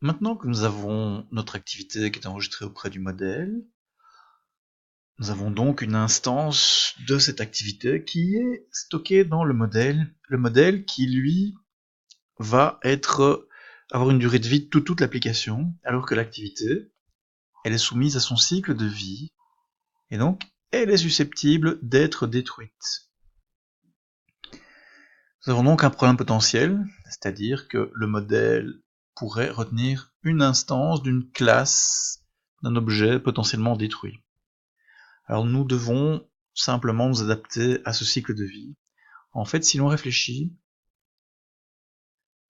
Maintenant que nous avons notre activité qui est enregistrée auprès du modèle, nous avons donc une instance de cette activité qui est stockée dans le modèle qui lui va avoir une durée de vie de toute l'application, alors que l'activité, elle est soumise à son cycle de vie, et donc elle est susceptible d'être détruite. Nous avons donc un problème potentiel, c'est-à-dire que le modèle pourrait retenir une instance d'une classe d'un objet potentiellement détruit. Alors nous devons simplement nous adapter à ce cycle de vie. En fait, si l'on réfléchit,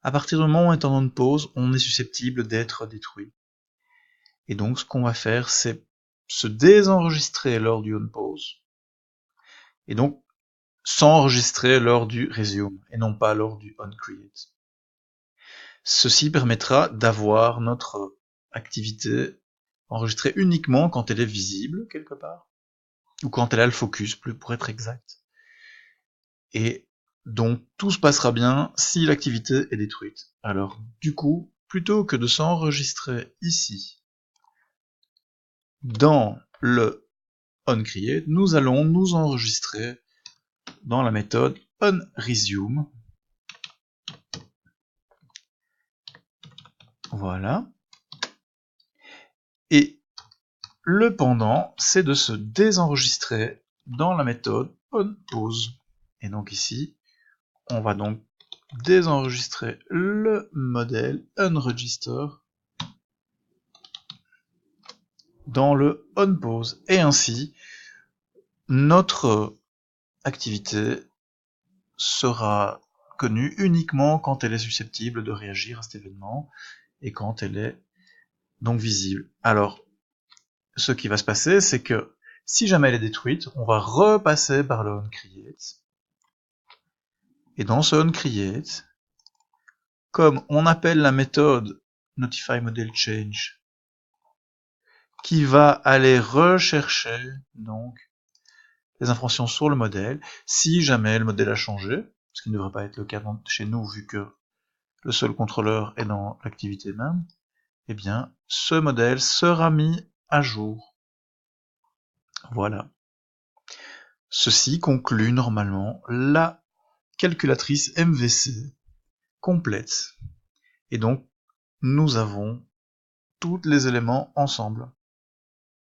à partir du moment où on est en on-pause, on est susceptible d'être détruit. Et donc ce qu'on va faire, c'est se désenregistrer lors du on-pause, et donc s'enregistrer lors du resume, et non pas lors du on-create. Ceci permettra d'avoir notre activité enregistrée uniquement quand elle est visible quelque part, ou quand elle a le focus, plus pour être exact. Et donc tout se passera bien si l'activité est détruite. Alors du coup, plutôt que de s'enregistrer ici, dans le onCreate, nous allons nous enregistrer dans la méthode onResume. Voilà. Et le pendant, c'est de se désenregistrer dans la méthode onPause. Et donc ici, on va donc désenregistrer le modèle onRegister dans le onPause. Et ainsi, notre activité sera connue uniquement quand elle est susceptible de réagir à cet événement et quand elle est donc visible. Alors, ce qui va se passer, c'est que si jamais elle est détruite, on va repasser par le onCreate. Et dans ce onCreate, comme on appelle la méthode notifyModelChange, qui va aller rechercher donc les informations sur le modèle, si jamais le modèle a changé, ce qui ne devrait pas être le cas chez nous vu que le seul contrôleur est dans l'activité même, eh bien, ce modèle sera mis à jour. Voilà. Ceci conclut normalement la calculatrice MVC complète. Et donc, nous avons tous les éléments ensemble.